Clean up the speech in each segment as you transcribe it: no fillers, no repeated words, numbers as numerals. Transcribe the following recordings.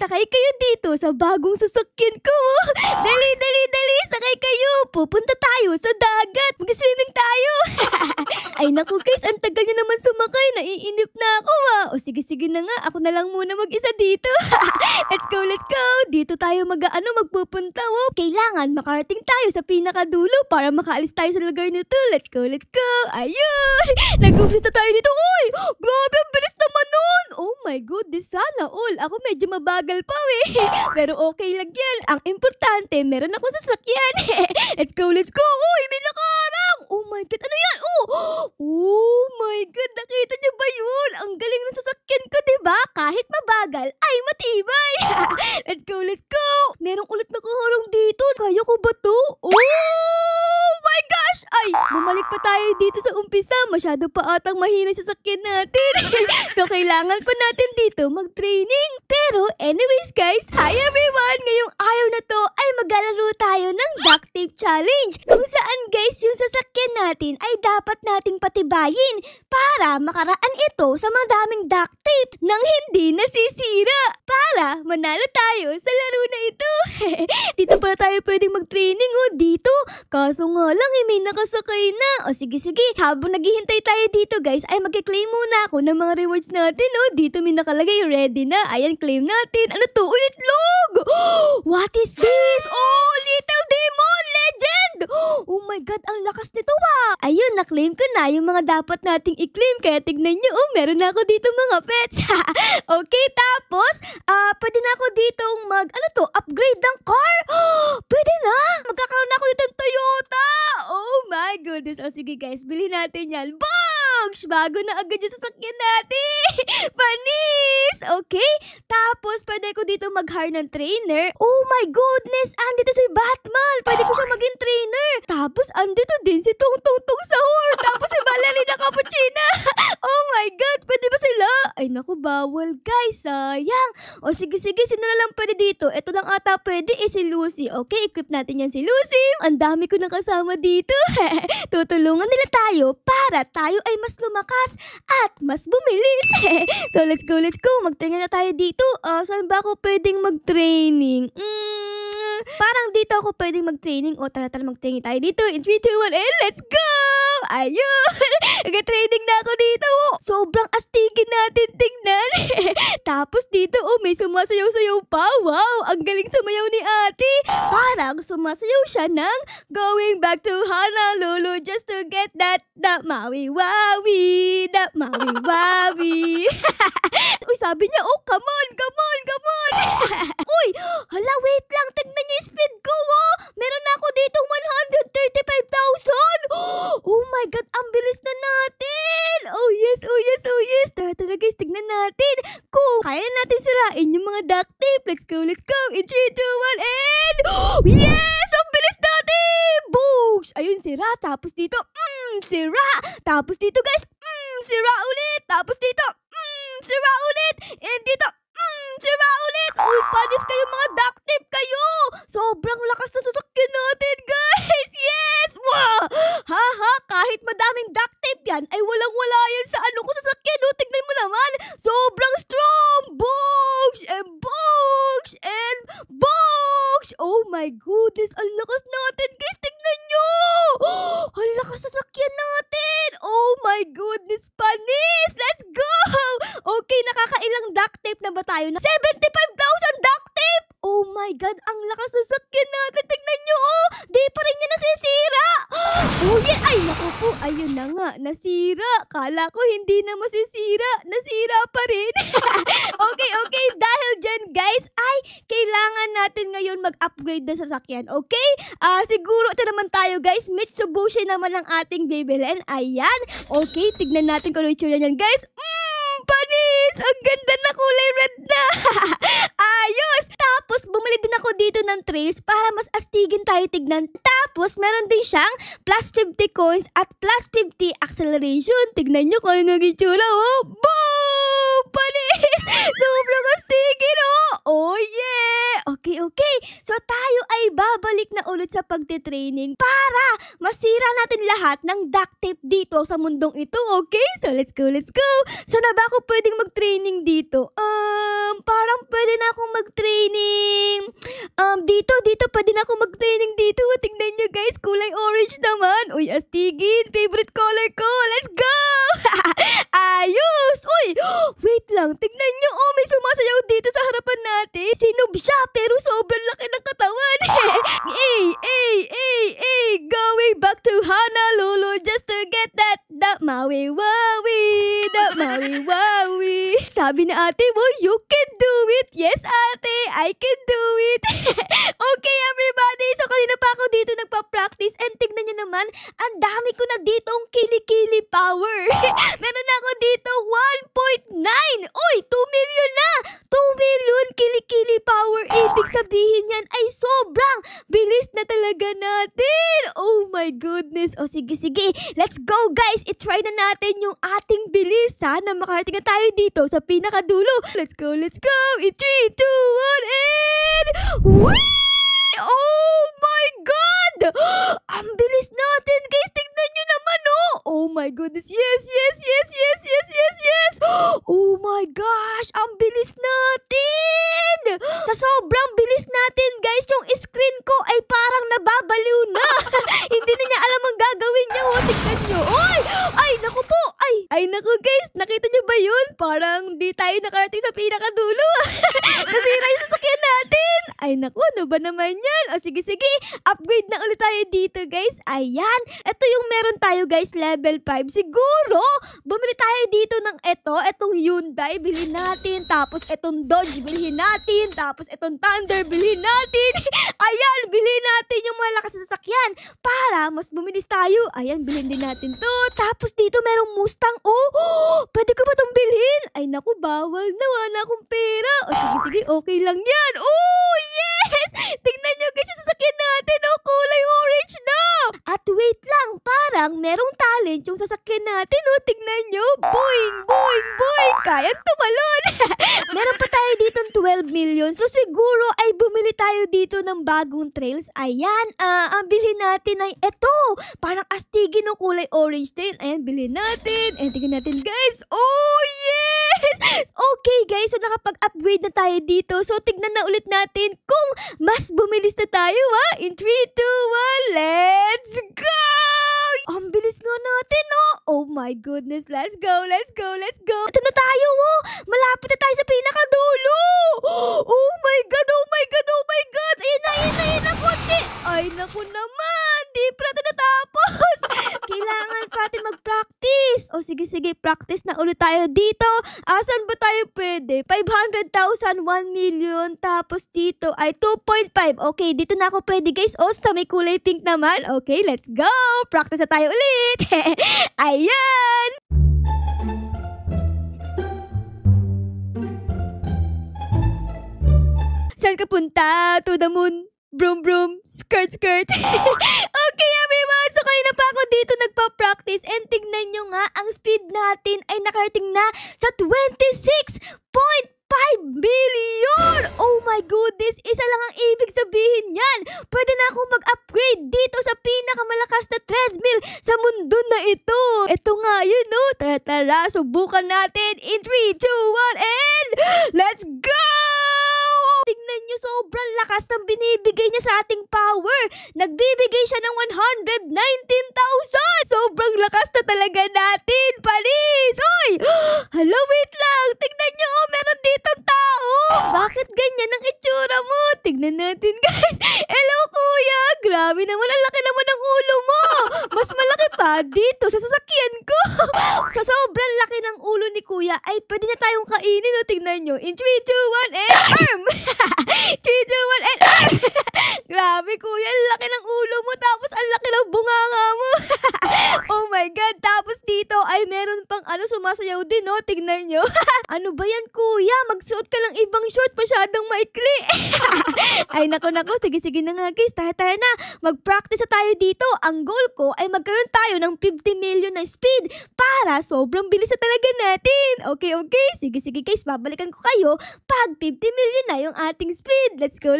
sakay kayo dito sa bagong sasakyan ko. Dali, dali, dali, sakay kayo. Pupunta tayo sa dagat. Mag-swimming tayo. Ay naku guys, ang tagal nyo naman sumakay. Naiinip na ako O sige, sige na nga. Ako na lang muna mag-isa dito. Let's go, let's go. Dito tayo magpupunta. Kailangan makarating tayo sa pinakadulo para makaalis tayo sa lugar nito. Let's go, let's go. Ayun. Nag-umpisa tayo dito. Uy, grabe, ang bilis naman nun. Oh my goodness, sana all. Ako medyo mabagal pa Pero okay lang yan. Ang importante, meron ako sasakyan. Let's go, let's go. Uy, may nakaharang. Oh my God, ano yan? Oh my God, nakita niyo ba yun? Ang galing ng sasakyan ko, diba? Kahit mabagal, ay matibay. Let's go, let's go. Merong ulit nakaharang dito. Kaya ko ba to? Oh my gosh! Ay, bumalik pa tayo dito sa umpisa. Masyado pa atang mahina sa sasakyan natin. So, kailangan pa natin dito mag-training. Pero, anyways guys, hi everyone! Ngayong araw na to ay maglalaro tayo ng duct tape challenge. Kung saan guys, yung sasakyan natin ay dapat nating patibayin para makaraan ito sa madaming duct tape nang hindi nasisira. Para manalo tayo sa laro na ito. Dito pala tayo pwedeng mag-training dito. Kaso nga lang may nakasakay na. Sige sige, habang naghihintay tayo dito guys, ay mag-claim muna ako ng mga rewards natin Dito may nakalagay, ready na. Ayan, claim natin. Ano to? Uy, itlog! What is this? Oh, Little Demon Legend! Oh my God, ang lakas nito Ayun, na-claim ko na yung mga dapat nating i-claim. Kaya tignan nyo, meron na ako dito mga pets. Okay, tapos, pwede na ako ditong upgrade ng car. Pwede na! Magkakaroon na ako dito ng Toyota! Oh my goodness. Sige guys, bilhin natin yan. Bogs! Bago na agad yung sasakyan natin. Panis! Okay? Tapos, pwede ko dito mag-hire ng trainer. Oh my goodness! Andito si Batman! Pwede ko siya maging trainer. Tapos, andito din si Tung Tung Tung Sahur. Tapos, si Ballerina Cappuccina. Oh my God! Pwede ba sila? Ay naku, bawal guys. Sayang. Sige, sige. Sino na lang pwede dito? Ito lang ata pwede si Lucy. Okay, equip natin yan si Lucy. Ang dami ko nang kasama dito. Tutulungan nila tayo para tayo ay mas lumakas at mas bumilis. So, let's go, let's go. Mag-training na tayo dito. Saan ba ako pwedeng mag-training? Parang dito ako pwedeng mag-training. Tara, mag-training tayo dito. In 3, 2, 1, and let's go! Ayun! Nag-training na ako dito. Sobrang astigin natin tingnan. Tapos dito, may sumasayaw-sayaw pa. Wow! Ang galing sumayaw ni ate. Parang sumasayaw siya ng going back to Honolulu just to get that Maui Wawi. That Maui Wawi. Uy, sabi niya, come on, come on, come on. Uy, hala, wait lang. Tignan niyo yung speed ko, Meron na ako ditong 135,000. Oh my God, ang bilis na natin. Oh yes, oh yes, oh yes. Tara guys, tignan natin kung kaya natin sirain yung mga duct tape. Let's go, let's go. In 3, 2, 1, and yes! Ang bilis natin! Boosh! Ayun, sira. Tapos dito, sira. Tapos dito guys, sira ulit. Tapos dito, sira ulit. And dito, sira ulit. Uy, panis kayo mga duct tape kayo. Sobrang lakas na sasakyan natin guys. Yes! Wow! Kahit madaming duct tape yan, ay walang-wala yan sa sasakyan. Tignan mo naman. Sobrang strong. Bogs! And bogs! And bogs! Oh my goodness. Ang lakas natin guys. Tignan nyo. Ang lakas sasakyan natin. Oh my goodness. Panis. Let's go. Okay, nakakailang duct tape na ba tayo? 75,000 duct tape. Oh my God. Ang lakas sasakyan natin. Tignan nyo. Di pa rin niya nasisira. Oh yeah. Ay naku po. Ayun na nga. Nasira. Kala ko hindi na masisira. Nasira pa rin. Okay. Dahil dyan guys, ay kailangan natin ngayon mag-upgrade na sasakyan. Okay? Siguro ito naman tayo guys. Mitsubishi naman ang ating bibilhin. Ayan. Okay, tignan natin kung ano itsura niyan guys. Panis! Ang ganda na, kulay red na. Ayos! Tapos, bumili din ako dito ng trays para mas astigin tayo tignan. Tapos, meron din siyang plus 50 coins at plus 50 acceleration. Tignan nyo kung ano naging tsura, Boom! Panis! Sobrang astigin, Oh, yeah! Okay. So, tayo ay babalik na ulit sa pagtitraining para masira natin lahat ng duct tape dito sa mundong ito, okay? So, let's go. So, na ba ako pwedeng mag-training dito? Parang pwede na akong mag-training. Dito pwede na akong mag-training dito. Tingnan nyo guys, kulay orange naman. Uy, astigin, favorite color ko. Let's go! Ayos! Uy, wait lang, tingnan nyo. Oh, may sumasayaw dito sa harapan natin. Sinob siya, pero sobrang laki ng katawan. Going back to Honolulu just to get that Maui Wowie, that Maui Wowie. Sabi na ate mo, you can do it. Yes, ate, I can do it. Okay, everybody. So, kanina pa ako dito nagpa-practice and tignan nyo naman, ang dami ko na ditong kilikili power. Meron na ako dito 1.9. Uy, 2 million na. 2 million kilikili power. Ibig sabihin yan ay sobrang bilis na talaga natin. Oh my goodness. O sige. Let's go guys. I-try na natin yung ating bilis. Sana makarating na tayo dito sa pinakadulo. Let's go. In 3, 2, 1, and... Whee! Oh my God! Ang bilis natin guys. Tignan nyo naman oh. Oh my goodness. Yes. Oh my gosh. Ang bilis natin. Sa sobrang bilis natin guys, yung screen ko ay parang nababaliw na. Hindi na niya alam ang gagawin niya. Oh, tignan nyo. Ay, naku po. Ay, naku guys. Nakita nyo ba yun? Parang di tayo nakarating sa pinakadulo. Nasira yung sasakyan natin. Ay, naku. Ano ba naman yan? O sige. Upgrade na ulit tayo dito guys. Ayan. Ito yung meron tayo guys. Level 5. Siguro, bumili tayo dito ng etong Hyundai. Bilhin natin. Tapos etong Dodge. Bilhin natin. Tapos etong Thunder. Bilhin natin. Ayan. Bilhin natin yung malakas na sasakyan. Para mas bumilis tayo. Ayan. Bilhin din natin to. Tapos dito merong Mustang. Oh, pwede ko ba itong bilhin? Ay naku, bawal na. Wala akong pera. O sige. Okay lang yan. Oh, yes! Tingnan nyo guys yung sasakyan natin. Oh, kulay orange na. At wait lang. Parang merong talent yung sasakyan natin. Oh, tingnan nyo. Boing. Kayang tumalon. Meron pa tayo dito 12 million. So siguro ay bumili tayo dito ng bagong trails. Ayan. Ang bilhin natin ay ito. Parang astigin ng kulay orange din. Ayan, bilhin natin. Ayan, tingnan natin guys. Oh, yes! Okay guys, so nakapag-upgrade na tayo dito. So tignan na ulit natin kung mas bumilis na tayo ha. In 3, 2, 1, let's go! Ang bilis nga natin oh. Oh my goodness, let's go. Ito na tayo oh. Malapit na tayo sa pinakadulo. Oh my God. Ayan na konti. Ay naku naman. Di pa natin natapos. Kailangan pa natin mag-practice. O sige, practice na ulit tayo dito. Asan ba tayo pwede? 500,000, 1 million. Tapos dito ay 2.5. Okay, dito na ako pwede guys. O, sa may kulay pink naman. Okay, let's go. Practice na tayo ulit. Ayan. Saan ka punta? To the moon. Broom, skirt. Okay, everyone. So, kayo na pa ako dito nagpa-practice. And tignan nyo nga, ang speed natin ay nakarating na sa 26.5 billion! Oh my goodness! Isa lang ang ibig sabihin yan. Pwede na akong mag-upgrade dito sa pinakamalakas na treadmill sa mundo na ito. Ito nga yun, no? Tara, subukan natin. In 3, 2, 1, and let's go! Tingnan nyo, sobrang lakas ng binibigay niya sa ating power. Nagbibigay siya ng 119,000. Sobrang lakas na talaga natin. Palis! Uy! Hala, wait lang. Tingnan nyo, meron ditong tao. Bakit ganyan ang itsura mo? Tingnan natin, guys. Hello, kuya. Grabe naman, ang laki naman ng ulo mo. Mas malaki pa dito sa sasakyan ko. Sa sobrang laki ng ulo ni kuya, ay pwede na tayong kainin. No? Tingnan nyo. In 3, 2, 1, and arm! 3, 2, 1, and arm! Grabe, kuya. Ang laki ng ulo mo. Tapos, ang laki ng bunganga mo. Oh my God. Tapos dito, ay meron pang sumasayaw din, no? Tingnan nyo. Ano ba yan, kuya? Magsuot ka ng ibang short. Masyadong maikli. Ay, naku. Sige na nga, guys. Tara na. Mag-practice na tayo dito. Ang goal ko ay magkaroon tayo ng 50 million na speed para sobrang bilis na talaga natin. Okay. Sige, guys. Babalikan ko kayo pag 50 million na yung ating speed. Let's go.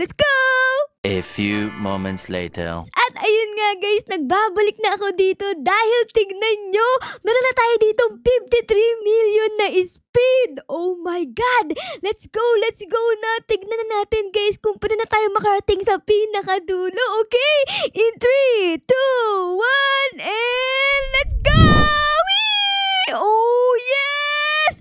A few moments later. At ayun nga guys, nagbabalik na ako dito dahil tignan nyo, meron na tayo dito 53 million na speed. Oh my God! Let's go na. Tignan na natin guys kung paano na tayo makarating sa pinakadulo. Okay? In 3, 2, 1, and let's go! Whee! Oh yes!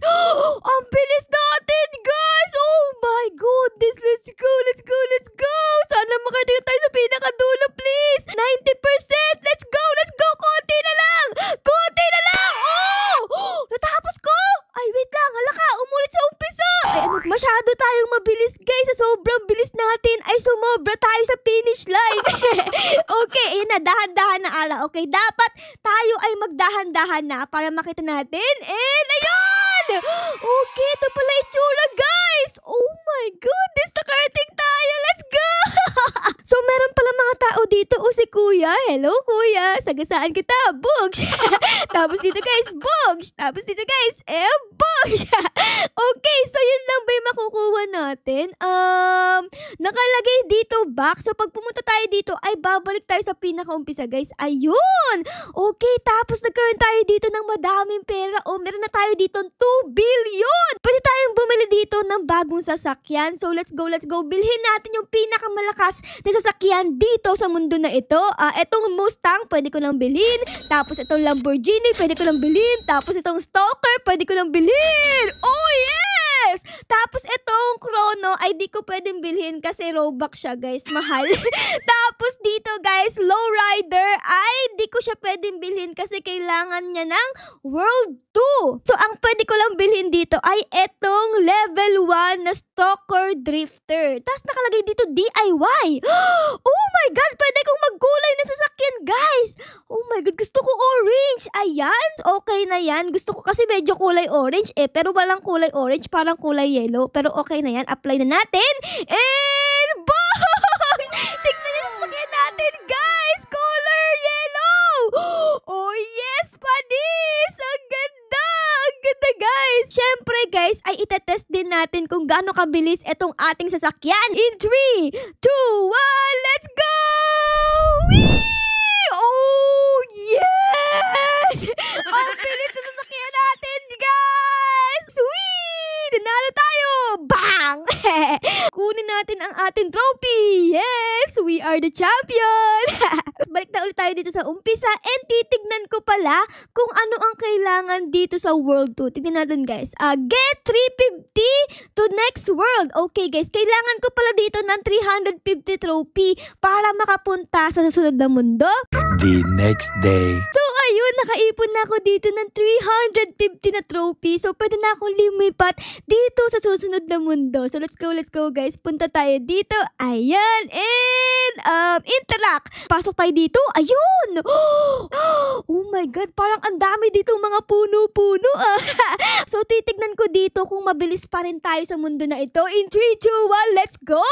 Ang bilis natin guys! Oh my goodness! Let's go! Sana makarating tayo sa pinakadulo please! 90%! Let's go! Konti na lang! Oh! Natapos ko! Ay, wait lang. Hala ka, umulit sa umpisa. Ay, masyado tayong mabilis guys. Sa sobrang bilis natin ay sumobra tayo sa finish line. Okay, ayun na. Dahan-dahan na ara. Okay, dapat tayo ay magdahan-dahan na para makita natin. And ayun! Okay, ito pala itsura guys. Oh my goodness, nakarating tayo. Let's go! So, meron pala mga tao dito. O si kuya. Hello kuya. Sagasaan kita. Bugs. Tapos dito guys, bugs. Tapos dito guys, bugs. Okay, so yun lang ba yung makukuha natin? Nakalagay dito back. So, pag pumunta tayo dito, ay babalik tayo sa pinakaumpisa guys. Ayun! Okay, tapos nagkaroon tayo dito ng madaming pera. O, meron na tayo dito 2 billion! Pwede tayong bumili dito ng bagong sasakyan. So, let's go. Bilhin natin yung pinakamalakas na sasakyan dito sa mundo na ito. Etong Mustang, pwede ko lang bilhin. Tapos itong Lamborghini, pwede ko lang bilhin. Tapos itong Stalker, pwede ko lang bilhin. Oh yes! Tapos itong Chrono, ay di ko pwedeng bilhin kasi Robux siya guys, mahal. Tapos dito guys, Lowrider, ay di ko siya pwedeng bilhin kasi kailangan niya ng World 2. So ang pwede ko lang bilhin dito ay etong level 1 na Stalker Drifter. Tapos nakalagay dito DIY. Oh my God, pwede kong magkulay na sasakyan guys. Oh my God, gusto ko orange. Ayan, okay na yan. Gusto ko kasi medyo kulay orange pero walang kulay orange, parang kulay yellow. Pero okay na yan, apply na natin. And boom! Tignan niyo sa sasakyan natin guys, color yellow. Oh yes, panis! Ang ganda guys. Syempre guys, ay itetest din natin kung gaano kabilis etong ating sasakyan. In 3, 2, 1, let's go! Whee! Oh yes! Ang bilis na sasakyan natin guys! Sweet! Nanalo tayo! Bang! Kunin natin ang ating trophy! Yes! We are the champion! Balik na ulit tayo dito sa umpisa and titignan ko pala kung ano ang kailangan dito sa World 2. Tignan natin guys. Get 350 to next world. Okay guys, kailangan ko pala dito ng 350 trophy para makapunta sa susunod na mundo. The next day. So ayun, nakaipon na ako dito ng 350 na trophy. So pwede na akong lumipat dito sa susunod na mundo. So let's go guys. Punta tayo dito. Ayan. And interact. Pasok tayo dito. Ayun. Oh my God, parang ang dami dito mga puno-puno. So titignan ko dito kung mabilis pa rin tayo sa mundo na ito. In 3, 2, 1, let's go.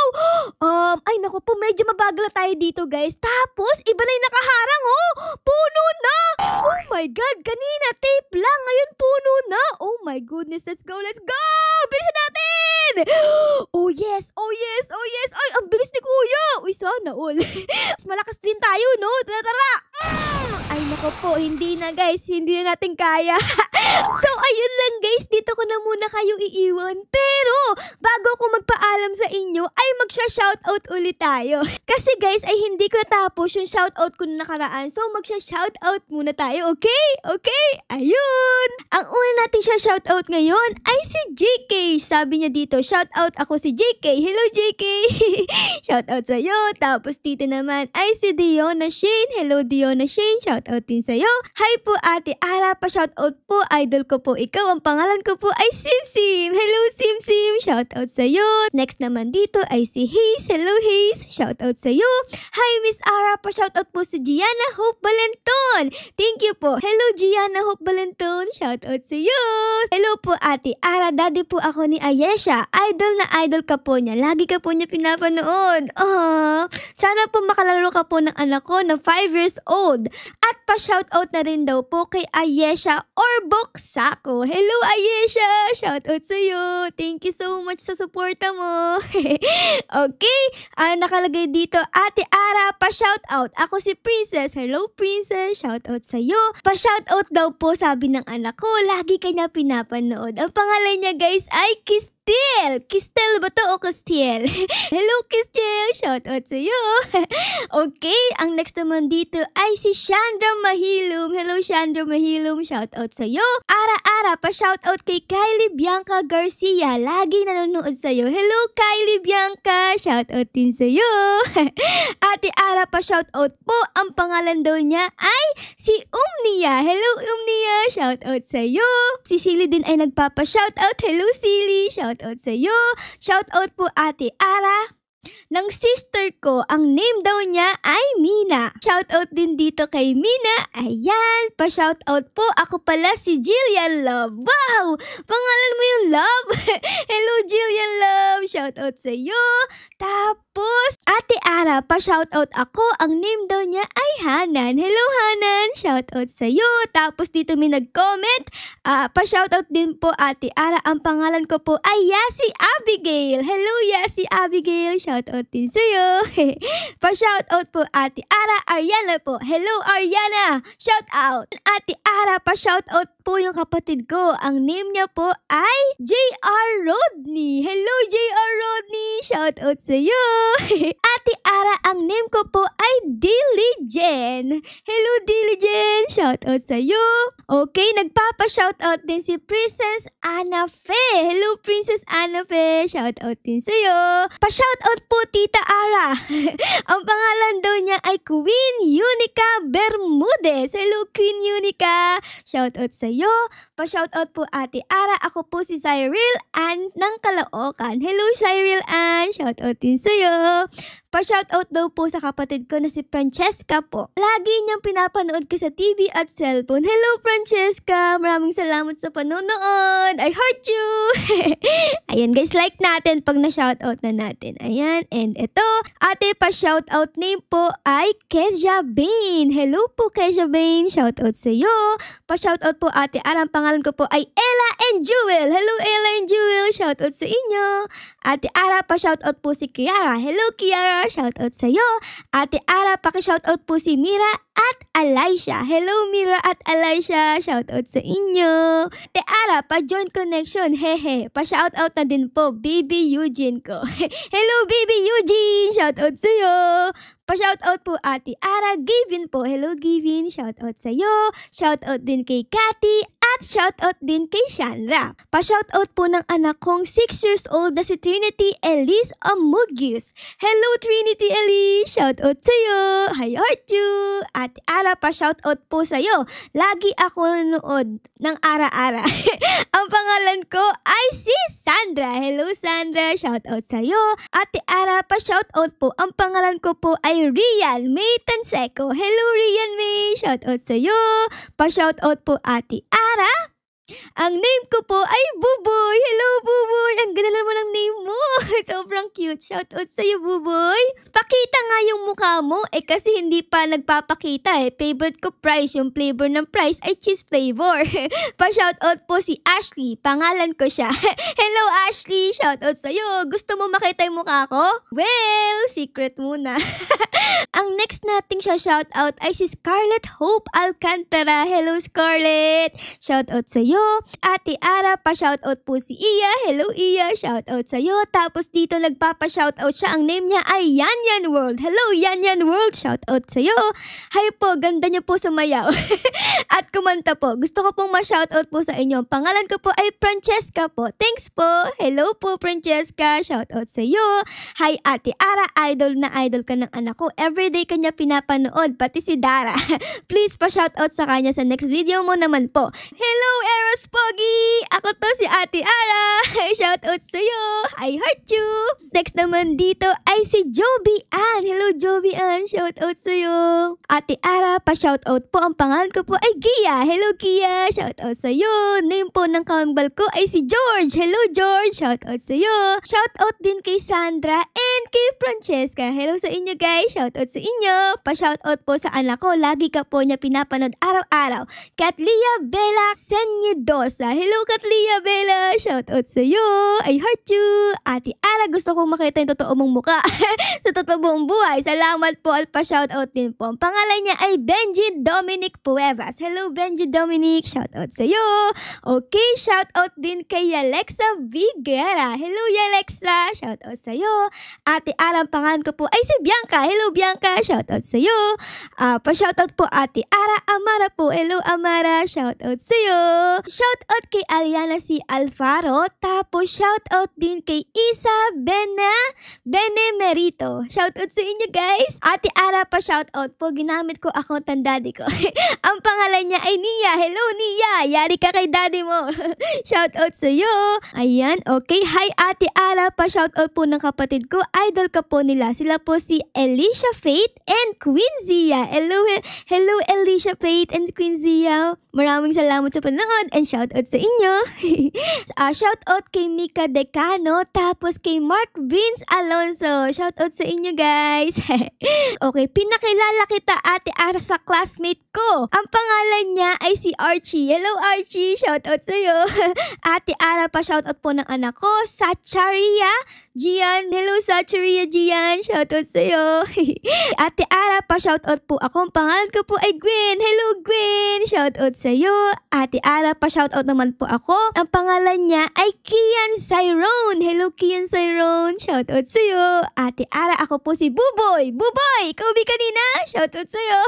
Ay naku po, medyo mabagal na tayo dito guys. Tapos iba na yung nakaharang puno na. Oh my God, kanina tape lang, ngayon puno na. Oh my goodness, let's go. Bilisan natin. Oh yes. Ay, ang bilis ni kuya. Uy, sana all. Mas malakas din tayo, no? Tara. Ay naku po, hindi na guys, hindi na natin kaya. So ayun lang guys, dito ko na muna kayo iiwan. Pero bago ako magpaalam sa inyo, ay magsha-shoutout ulit tayo. Kasi guys, ay hindi ko natapos yung shoutout ko na nakaraan. So magsha-shoutout muna tayo, okay? Okay? Ayun! Ang una natin siya shoutout ngayon ay si JK. Sabi niya dito, shoutout ako si JK. Hello JK! Shoutout sa'yo. Tapos dito naman ay si Diona Shane. Hello Diona Shane, shoutout din sa'yo. Hi po Ate Ara, pa-shoutout po. Idol ko po ikaw. Ang pangalan ko po ay Simsim. Hello Simsim, shoutout sa'yo. Next naman dito ay si Hayes. Hello Hayes, shoutout sa'yo. Hi Miss Ara, pa-shoutout po si Gianna Hope Balenton. Thank you po. Hello Gianna Hope Balenton, shoutout sa'yo. Hello po Ate Ara, daddy po ako ni Ayesha. Idol na idol ka po niya. Lagi ka po niya pinapanood. Sana po makalaro ka po ng anak ko na 5 years old. At pa-shoutout na rin daw po kay Ayesha Orbok Sako. Hello Ayesha! Shoutout sa'yo. Thank you so much sa suporta mo. Okay, nakalagay dito, Ate Ara, pa-shoutout. Ako si Princess. Hello Princess, shoutout sa'yo. Pa-shoutout daw po sabi ng anak ko, lagi kanya pinapanood. Ang pangalan niya guys ay Kistel. Kistel ba to o Kistiel? Hello Kistiel, shoutout sa'yo. Okay, ang next naman dito ay si Chandra Mahilum. Hello Chandra Mahilum, shoutout sa'yo. Ara-ara, pa-shoutout kay Kylie Bianca Garcia. Lagi nanonood sa'yo. Hello Kylie Bianca, shoutout din sa'yo. Ate Ara, pa-shoutout po. Ang pangalan daw niya ay si Umnia. Hello Umnia, shoutout sa'yo. Si Silly din ay nagpapa-shoutout. Hello Silly, shoutout sa'yo. Shoutout po Ate Ara. Ng sister ko, ang name daw niya ay Mina. Shoutout din dito kay Mina. Ayan, pa-shoutout po. Ako pala si Jillian Love. Wow! Pangalan mo yung Love? Hello Jillian Love. Shoutout sa iyo. Tapos, Ate Ara, pa-shoutout ako. Ang name daw niya ay Hanan. Hello Hanan. Shoutout sa iyo. Tapos dito may nag-comment. Pa-shoutout din po Ate Ara. Ang pangalan ko po ay Yasi Abigail. Hello Yasi Abigail. Shoutout din sa'yo. Pa-shoutout po Ate Ara. Ariana po. Hello Ariana. Shoutout. Ate Ara, pa-shoutout po yung kapatid ko. Ang name niya po ay J.R. Rodney. Hello J.R. Rodney. Shoutout sa'yo. Ate Ara, ang name ko po ay Diligen. Hello Diligen. Shoutout sa'yo. Okay, nagpapa-shoutout din si Princess Anna Fe. Hello Princess Anna Fe. Shoutout din sa'yo. Pa-shoutout po Tita Ara. Ang pangalan daw niya ay Queen Unica Bermudez. Hello Queen Unica. Shoutout sa'yo. Pa-shoutout po Ate Ara. Ako po si Cyril Ann ng Caloocan. Hello Cyril Ann. Shoutout din sa'yo. Pa-shoutout daw po sa kapatid ko na si Francesca po. Lagi niyang pinapanood ko sa TV at cellphone. Hello Francesca. Maraming salamat sa panonood. I heart you. Ayan guys, like natin pag na-shoutout na natin. Ayan. And ito, ate pa-shoutout name po ay Kezia Bain. Hello po Kezia Bain. Shoutout sa iyo. Pa-shoutout po ate Ara. Ang pangalan ko po ay Ella and Jewel. Hello Ella and Jewel. Shoutout sa inyo. Ate Ara, pa-shoutout po si Kiara. Hello Kiara. Shoutout sa iyo. Ate Ara, paki-shoutout po si Mira at Alaisha. Hello Mira at Alaisha. Shoutout sa inyo. Ate Ara, pa-join connection. Hehe. Pa-shoutout na din po Baby Eugene ko. Hello Baby Eugene. Shoutout sa iyo. Pa-shoutout po Ate Ara. Gavin po. Hello Gavin. Shoutout sa iyo. Shoutout din kay Cathy at shoutout din kay Shandra. Pa-shoutout po ng anak kong 6 years old na si Trinity Elise Amugius. Hello Trinity Elise. Shoutout sa iyo. I heart you. Ate Ara, pa-shoutout po sa iyo. Lagi ako nanood ng Ara-Ara. Ang pangalan ko ay si Sandra. Hello Sandra. Shoutout sa iyo. Ate Ara, pa-shoutout po. Ang pangalan ko po ay Rian May Tanseco. Hello Rian May. Shoutout sa iyo. Pa-shoutout po Ate Ara. Ang name ko po ay Buboy. Hello Buboy. Ang ganda naman ng name mo. Sobrang cute. Shoutout sa iyo Buboy. Pakita nga yung mukha mo. Kasi hindi pa nagpapakita Favorite ko price. Yung flavor ng price ay cheese flavor. Pa-shoutout po si Ashley. Pangalan ko siya. Hello Ashley. Shoutout sa iyo. Gusto mo makita yung mukha ko? Well, secret muna. Ang next nating shoutout ay si Scarlett Hope Alcantara. Hello Scarlett. Shoutout sa iyo. Ate Ara, pa-shoutout po si Iya. Hello Iya. Shoutout sa iyo. Tapos dito nagpapa-shoutout siya. Ang name niya ay Yan Yan World. Hello Yan Yan World. Shoutout sa iyo. Hi po, ganda niyo po sumayaw. At kumanta po. Gusto ko pong ma-shoutout po sa inyo. Pangalan ko po ay Francesca po. Thanks po. Hello po Francesca. Shoutout sa iyo. Hi Ate Ara, idol na idol ka ng anak ko. Everyday kanya pinapanood, pati si Dara. Please pa-shoutout sa kanya sa next video mo naman po. Hello Eros Pogi! Ako to si Ate Ara. Shoutout sa iyo. I heart you. Next naman dito ay si Joby Ann. Hello Joby Ann. Shoutout sa iyo. Ate Ara, pa-shoutout po. Ang pangalan ko po ay Gia. Hello Gia. Shoutout sa iyo. Name po ng kambal ko ay si George. Hello George. Shoutout sa iyo. Shoutout din kay Sandra and kay Francesca. Hello sa inyo guys. Shoutout sa inyo. Pa-shoutout po sa anak ko. Lagi ka po niya pinapanood araw-araw. Katlia Bella Senyedosa. Hello Katlia Bella. Shoutout sa iyo. I heart you. Ate Ara, gusto kong makita yung totoo mong muka sa totoo mong buhay. Salamat po at pa-shoutout din po. Ang pangalan niya ay Benji Dominic Puevas. Hello Benji Dominic. Shoutout sa iyo. Okay, shoutout din kay Alexa Vigera. Hello Alexa. Shoutout sa iyo. Ate Ara, ang pangalan ko po ay si Bianca. Hello Bianca. Shoutout sa iyo. Pa-shoutout po Ate Ara. Amara po. Hello Amara. Shoutout sa iyo. Shoutout kay Aliana si Alfaro. Tapos shoutout din kay Isa Benemerito. Shoutout sa inyo guys. Ate Ara, pa-shoutout po. Ginamit ko account ng daddy ko. Ang pangalan niya ay Nia. Hello Nia. Yari ka kay daddy mo. Shoutout sa iyo. Ayan. Okay. Hi Ate Ara. Pa-shoutout po ng kapatid ko. Idol ka po nila. Sila po si Alicia Faith and Queen Zia. Hello Alicia Faith and Queen Zia. Maraming salamat sa panonood and shoutout sa inyo. Shoutout kay Mika Decano. Tapos kay Mark Vince Alonso. Shoutout sa inyo guys. Okay. Pinakilala kita Ate Ara sa classmate ko. Ang pangalan niya ay si Archie. Hello Archie. Shoutout sa iyo. Ate Ara, pa shoutout po ng anak ko. Sacharia Gian. Hello Sacharia Gian. Shoutout sa iyo. Ate Ara, pa shoutout po ako. Ang pangalan ko po ay Gwen. Hello Gwen. Shoutout sa iyo. Ate Ara, pa shoutout naman po ako. Ang pangalan niya ay Kian Cyrone. Hello Kian Cyrone. Shoutout sa iyo. Ate Ara, ako po si Buboy. Buboy, ikaw ba kanina? Shoutout sa iyo.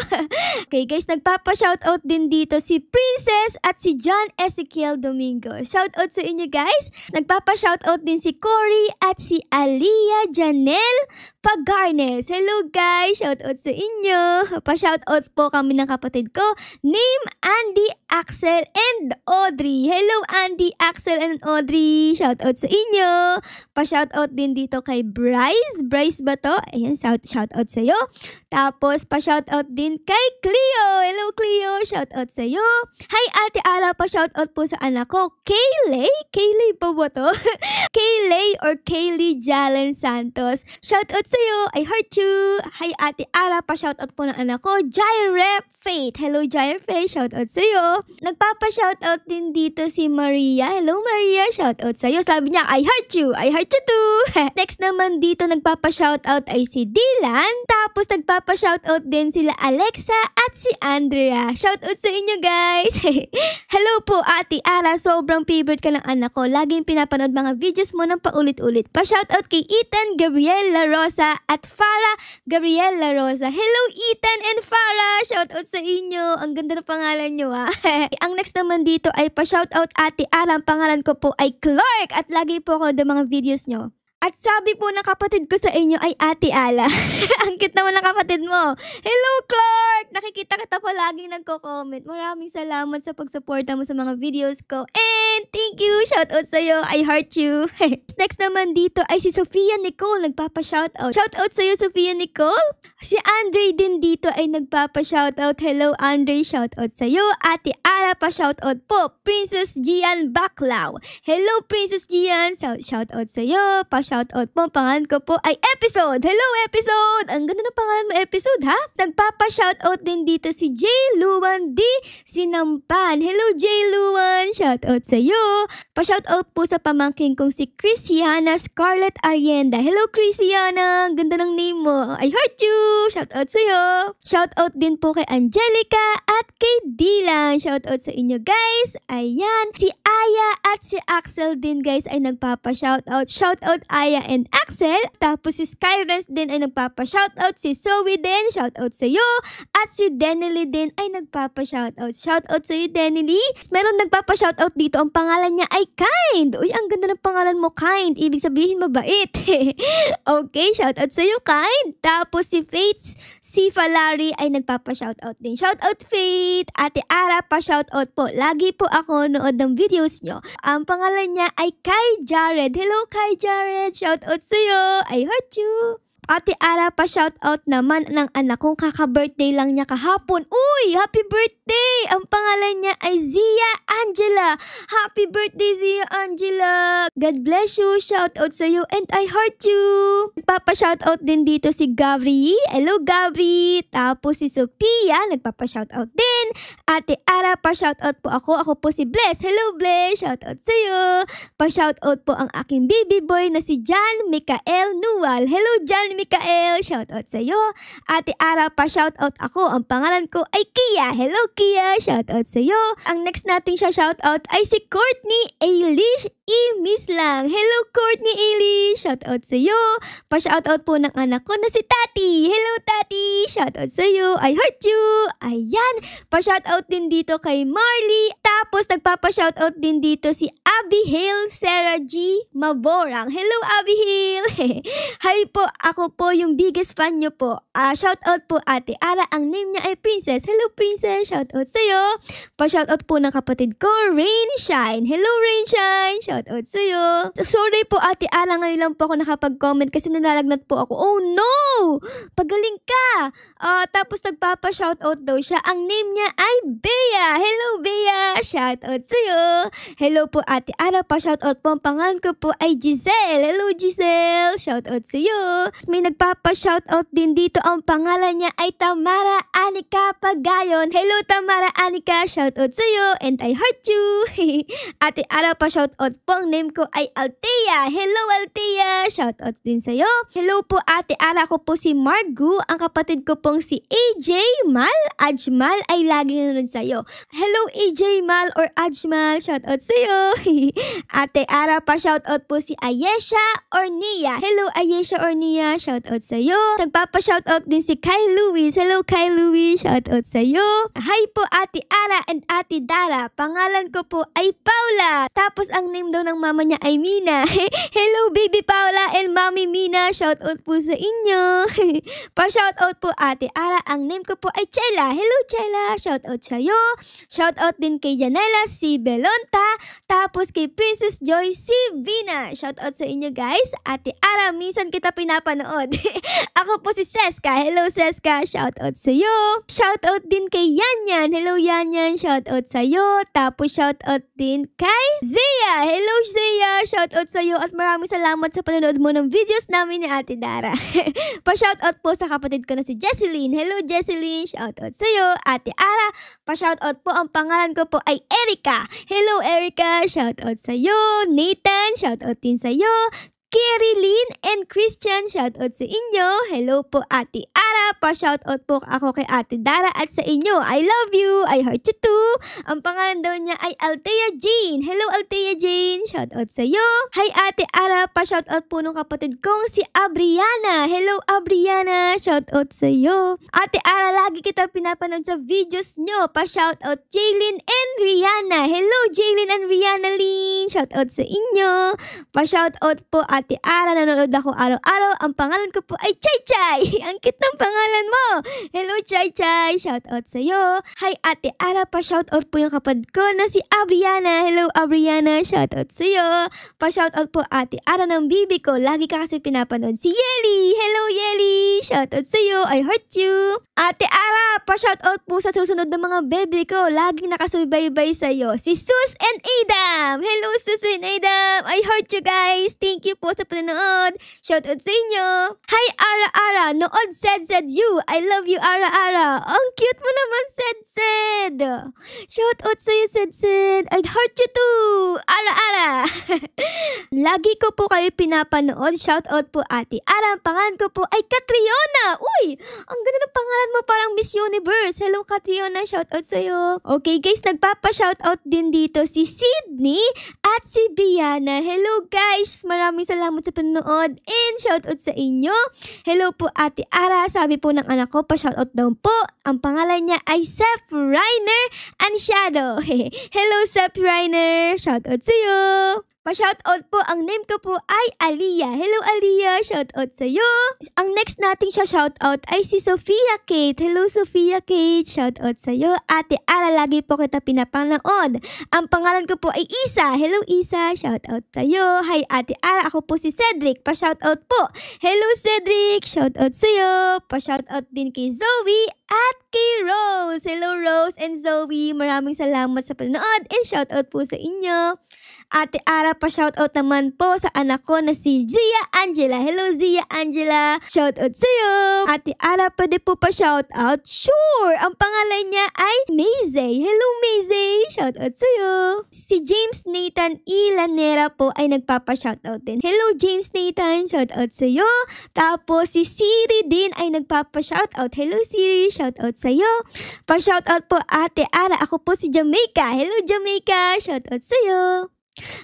Okay guys, nagpapa-shoutout din dito si Princess at si John Ezekiel Domingo. Shoutout sa inyo guys. Nagpapa-shoutout din si Cory at si Alia Janelle Pagarnes. Hello guys, shoutout sa inyo. Pa-shoutout po kami ng kapatid ko. Name Andy, Axel, and Audrey. Hello Andy, Axel, and Audrey. Shoutout sa inyo. Pa-shoutout din dito kay Bryce. Bryce ba to? Ayan, shoutout sa iyo. Tapos pa-shoutout din kay Cleo. Hello Cleo, shoutout sa iyo. Hi Ate Ara, pa-shoutout po sa anak ko. Kayley? Kayley pa ba to? Kayley or Kaylee Jalen Santos. Shoutout sa iyo. I heart you. Hi Ate Ara, pa-shoutout po ng anak ko. Jairep Faith. Hello Jairep. Shoutout sa iyo. Nagpapa-shoutout din dito si Maria. Hello Maria, shoutout sa iyo. Sabi niya, I heart you. I heart you too. Next naman dito nagpapa-shoutout ay si Dylan. Tapos nagpapa-shoutout din sila Alexa at si Andrea. Shoutout sa inyo guys. Hello po Ate Ara. Sobrang favorite ka ng anak ko. Laging pinapanood mga videos mo ng paulit-ulit. Pa-shoutout kay Ethan Gabriel La Rosa at Farah Gabriel La Rosa. Hello Ethan and Farah. Shoutout sa inyo. Ang ganda ng pangalan nyo ha. Ang next naman dito ay pa-shoutout Ate Ara. Ang pangalan ko po ay Clark at lagi po ako ng mga videos nyo. At sabi po ng kapatid ko sa inyo ay Ate Ala. Ang cute naman ng kapatid mo. Hello Clark! Nakikita kita pa laging nagko-comment. Maraming salamat sa pagsuporta mo sa mga videos ko. And thank you! Shoutout sa'yo. I heart you. Next naman dito ay si Sofia Nicole nagpapa-shoutout. Shoutout sa'yo Sofia Nicole. Si Andre din dito ay nagpapa-shoutout. Hello Andre, shoutout sa'yo. Ate Ara pa shoutout po. Princess Gian Baclaw. Hello Princess Gian. Shoutout sa'yo. Pa-shoutout po. Pangalan ko po ay Episode. Hello Episode. Ang ganda ng pangalan mo Episode ha. Nagpapa-shoutout din dito si J. Luan D. Sinampan. Hello J. Luan. Shoutout sa'yo. Pa-shoutout po sa pamangkin kong si Christiana Scarlett Arienda. Hello Christiana. Ang ganda ng name mo. I heart you. Shoutout sa'yo. Shoutout din po kay Angelica at kay Dylan. Shoutout sa inyo guys. Ayan. Si Aya at si Axel din guys ay nagpapa-shoutout. Shoutout Aya and Axel. Tapos si Skyrens din ay nagpapa-shoutout. Si Zoe din. Shoutout sa'yo. At si Denily din ay nagpapa-shoutout. Shoutout sa'yo Denily. Meron nagpapa-shoutout dito. Ang pangalan niya ay Kind. Uy, ang ganda ng pangalan mo Kind. Ibig sabihin mabait. Okay, shoutout sa'yo Kind. Tapos si Faith, si Falari ay nagpapa-shoutout din. Shoutout Faith. Ate Ara pa shoutout po. Lagi po ako nood ng videos nyo. Ang pangalan niya ay Kai Jared. Hello Kai Jared. Shoutout sa'yo. I heart you. Ate Ara, pa-shoutout naman ng anak kong kaka-birthday lang niya kahapon. Uy, happy birthday! Ang pangalan niya ay Zia Angela. Happy birthday, Zia Angela. God bless you. Shoutout sa iyo and I heart you. Nagpapa-shoutout din dito si Gabri. Hello, Gabri. Tapos si Sophia, nagpapa-shoutout din. Ate Ara, pa-shoutout po ako. Ako po si Bless. Hello, Bless. Shoutout sa iyo. Pa-shoutout po ang aking baby boy na si John Mikael Nuwal. Hello, John Mikael. Shoutout sa iyo. Ate Ara, pa-shoutout ako. Ang pangalan ko ay Kia. Hello, Kia. Shoutout sa iyo. Ang next nating shoutout ay si Courtney Eilish Imislang. Hello, Courtney Eilish. Shoutout sa iyo. Pa-shoutout po ng anak ko na si Tati. Hello, Tati. Shoutout sa iyo. I heart you. Ayan. Pa-shoutout din dito kay Marley. Tapos nagpapa-shoutout din dito si Abihail Sarah G. Maborang. Hello, Abihail. Hi po. Ako po yung biggest fan nyo po. Shoutout po, Ate Ara. Ang name niya ay Princess. Hello, Princess. Shoutout sa iyo. Pa-shoutout po ng kapatid ko, Rainshine. Hello, Rainshine. Shoutout sa iyo. Sorry po, Ate Ara. Ngayon lang po ako nakapag-comment kasi nalalagnat po ako. Oh no! Pagaling ka! Tapos nagpapa-shoutout daw siya. Ang name niya ay Bea. Hello, Bea. Shoutout sa iyo. Hello po, Ate Ara. Pa-shoutout po. Ang pangalan ko po ay Giselle. Hello, Giselle. Shoutout sa iyo. May nagpapa-shoutout din dito. Ang pangalan niya ay Tamara Anika Pagayon. Hello, Tamara Anika. Shoutout sa iyo. And I heart you. Ate Ara, pa-shoutout po. Ang name ko ay Althea. Hello, Althea. Shoutout din sa iyo. Hello po, Ate Ara. Ako po si Margu. Ang kapatid ko pong si AJ Mal. Ajmal ay laging nanonood sa iyo. Hello, AJ Mal or Ajmal. Shoutout sa iyo. Ate Ara, pa-shoutout po si Ayesha Ornia. Hello, Ayesha Ornia. Shoutout sa iyo. Nagpapa-shoutout din si Kai Luis. Hello, Kai Luis. Shoutout sa iyo. Hi po, Ate Ara and Ate Dara. Pangalan ko po ay Paula. Tapos ang name daw ng mama niya ay Mina. Hello, baby Paula and Mommy Mina. Shoutout po sa inyo. Pa-shoutout po, Ate Ara. Ang name ko po ay Chela. Hello, Chela. Shoutout sa iyo. Shoutout din kay Janela si Belonta. Tapos kay Princess Joy si Vina. Shoutout sa inyo, guys. Ate Ara, minsan kita pinapanood. Ako po si Seska. Hello, Seska. Shoutout sa iyo. Shoutout din kay Yanyan. Hello, Yanyan. Shoutout sa iyo. Tapos shoutout din kay Zia. Hello, Zia. Shoutout sa iyo at maraming salamat sa panonood mo ng videos namin ni Ate Dara. Pa-shoutout po sa kapatid ko na si Jesseline. Hello, Jesseline. Shoutout sa iyo. Ate Ara, pa-shoutout po. Ang pangalan ko po ay Erica. Hello, Erica. Shoutout sa iyo. Nathan. Shoutout din sa iyo. Kirilyn and Christian, shoutout sa inyo. Hello po, Ate Ara. Pa-shoutout po ako kay Ate Dara at sa inyo. I love you. I heart you too. Ang pangalan daw niya ay Althea Jane. Hello, Althea Jane. Shoutout sa iyo. Hi, Ate Ara. Pa-shoutout po ng kapatid kong si Abriana. Hello, Abriana. Shoutout sa iyo. Ate Ara, lagi kita pinapanood sa videos nyo. Pa-shoutout Jaylin and Rihanna. Hello, Jaylin and Rihanna Lynn. Shoutout sa inyo. Pa-shoutout po, Ate Ara, nanonood ako araw-araw. Ang pangalan ko po ay Chay Chay. Ang cute ng pangalan mo. Hello, Chay Chay. Shoutout sa iyo. Hi, Ate Ara. Pa-shoutout po yung kapatid ko na si Abriana. Hello, Abriana. Shoutout sa iyo. Pa-shoutout po, Ate Ara, ng bibi ko. Lagi ka kasi pinapanood si Yeli. Hello, Yeli. Shoutout sa iyo. I heart you. Ate Ara, pa-shoutout po sa susunod ng mga baby ko. Laging nakasubaybay sa iyo. Si Sus and Adam. Hello, Sus and Adam. I heart you, guys. Thank you po sa panonood. Shoutout sa inyo. Hi, Ara Ara. Nood said you. I love you, Ara Ara. Ang cute mo naman, said. Shoutout sa iyo, said. I heart you too. Ara Ara. Lagi ko po kayo pinapanood. Shoutout po, Ate Ara. Ang pangalan ko po ay Catriona. Uy, ang ganda ng pangalan mo, parang Miss Universe. Hello, Catriona. Shoutout sa iyo. Okay, guys, nagpapa-shoutout din dito si Sydney at si Biana. Hello, guys. Maraming salamat sa panonood and shoutout sa inyo. Hello po, Ate Ara. Sabi po ng anak ko, pa-shoutout daw po. Ang pangalan niya ay Seth Reiner and Shadow. Hello, Seth Reiner. Shoutout sa iyo. Pa-shoutout po, ang name ko po ay Aliyah. Hello Aliyah, shoutout sa'yo. Ang next nating shoutout ay si Sophia Kate. Hello Sophia Kate, shoutout sa'yo. Ate Ara, lagi po kita pinapanood. Ang pangalan ko po ay Isa. Hello Isa, shoutout sa'yo. Hi Ate Ara, ako po si Cedric. Pa-shoutout po. Hello Cedric, shoutout sa'yo. Pa-shoutout din kay Zoe at kay Rose. Hello Rose and Zoe. Maraming salamat sa panonood and shoutout po sa inyo. Ate Ara, pa-shoutout naman po sa anak ko na si Zia Angela. Hello Zia Angela. Shoutout sa'yo. Ate Ara, pwede po pa-shoutout? Sure! Ang pangalan niya ay Maze. Hello Maze. Shoutout sa'yo. Si James Nathan Ilanera po ay nagpapa-shoutout din. Hello James Nathan. Shoutout sa'yo. Tapos si Siri din ay nagpapa-shoutout. Hello Siri. Shoutout sa'yo. Pa-shoutout po Ate Ara. Ako po si Jamaica. Hello Jamaica. Shoutout sa'yo.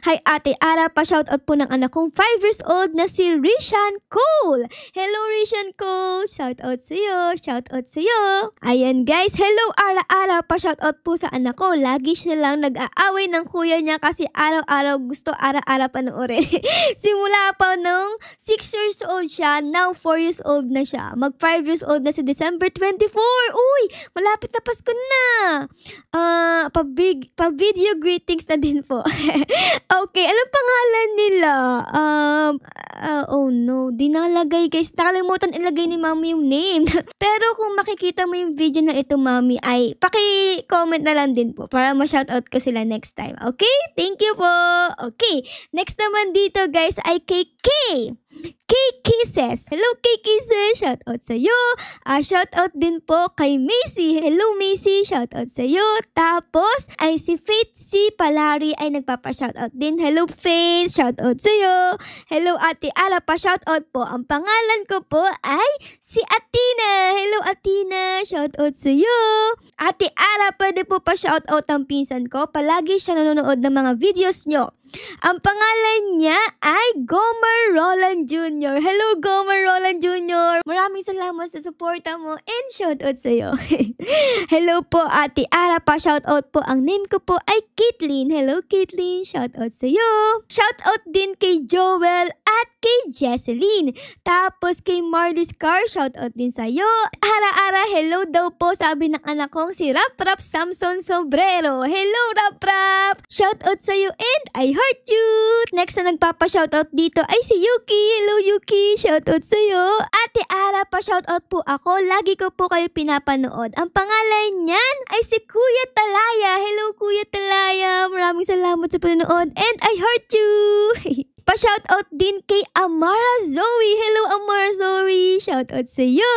Hi Ate Ara, pa-shoutout po ng anak kong 5 years old na si Rishan Cole. Hello Rishan Cole, shoutout sa'yo, shoutout sa'yo. Ayan guys, hello Ara, pa-shoutout po sa anak ko. Lagi silang nag-aaway ng kuya niya kasi araw-araw gusto Ara panoorin. Simula pa nung 6 years old siya, now 4 years old na siya. Mag 5 years old na si December 24. Uy, malapit na Pasko na. Pa-video greetings na din po. Okay, anong pangalan nila? Oh no, di nalagay guys. Nakalimutan ilagay ni Mami yung name. Pero kung makikita mo yung video na ito, Mami, ay paki-comment na lang din po para ma-shoutout ko sila next time. Okay? Thank you po. Okay, next naman dito guys ay kay Kay. Kisses. Hello Kisses, shoutout sa'yo. Shoutout din po kay Macy. Hello Macy, shoutout sa'yo. Tapos ay si Faith C. Palari ay nagpapa-shoutout din. Hello Faith, shoutout sa'yo. Hello Ate Ara, pa-shoutout po. Ang pangalan ko po ay si Atina. Hello Atina, shoutout sa'yo. Ate Ara, pwede po pa-shoutout ang pinsan ko. Palagi siya nanonood ng mga videos nyo. Ang pangalan niya ay Gomer Roland Jr. Hello Gomer Roland Jr. Maraming salamat sa suporta mo and shoutout sa'yo. Hello po Ate Ara, pa-shoutout po. Ang name ko po ay Caitlyn. Hello Caitlyn, shoutout sa'yo. Shoutout din kay Joel at kay Jesseline. Tapos kay Marlies Car, shoutout din sa'yo. Ara, hello daw po sabi ng anak kong si Rap Samson Sombrero. Hello Rap, shoutout sa'yo and I heart you. Next na nagpapa-shoutout dito ay si Yuki. Hello Yuki, shoutout sa'yo. Ate Ara, pa-shoutout po ako. Lagi ko po kayo pinapanood. Ang pangalan niyan ay si Kuya Talaya. Hello Kuya Talaya. Maraming salamat sa panonood and I heart you. Pa-shoutout din kay Amara Zoe. Hello Amara Zoe. Shoutout sa iyo.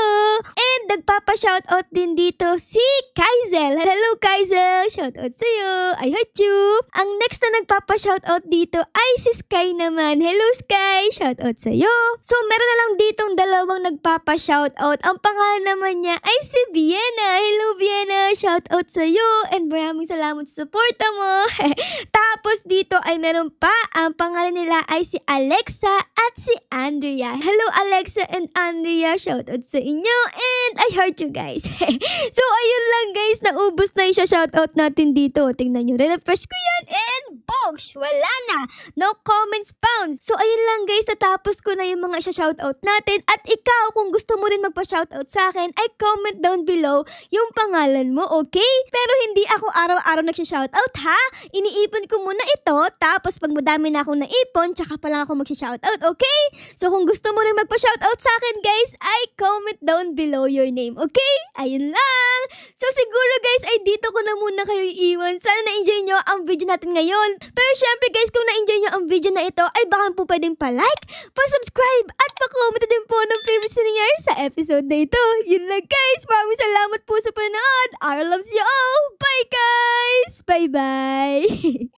And nagpapa-shoutout din dito si Kaizel. Hello Kaizel. Shoutout sa iyo. I heart you. Ang next na nagpapa-shoutout dito ay si Sky naman. Hello Sky. Shoutout sa iyo. So meron na lang ditong dalawang nagpapa-shoutout. Ang pangalan naman niya ay si Vienna. Hello Vienna. Shoutout sa iyo. And maraming salamat sa suporta mo. Tapos dito ay meron pa. Ang pangalan nila ay si Alexa at si Andrea. Hello Alexa and Andrea, shoutout sa inyo and I heart you guys. So ayun lang guys, naubos na yung shoutout natin dito. Tingnan nyo, refresh ko yan and box, wala na. No comments found. So ayun lang guys, natapos ko na yung mga shoutout natin at ikaw kung gusto mo rin magpa-shoutout sa akin ay comment down below yung pangalan mo, okay? Pero hindi ako araw-araw nagsha-shoutout ha. Iniipon ko muna ito tapos pag madami na akong naipon tsaka pa lang ako magsha-shoutout, okay? So kung gusto mo rin magpa-shoutout sa akin guys, ay comment down below your name, okay? Ayun lang! So siguro guys, ay dito ko na muna kayo iiwan. Sana na-enjoy nyo ang video natin ngayon. Pero syempre guys, kung na-enjoy nyo ang video na ito, ay baka po pwedeng pa-like, pa-subscribe, at pa-comment din po ng favorite na nangyari sa episode na ito. Yun lang guys, maraming salamat po sa panonood. I loves you all! Bye guys! Bye-bye!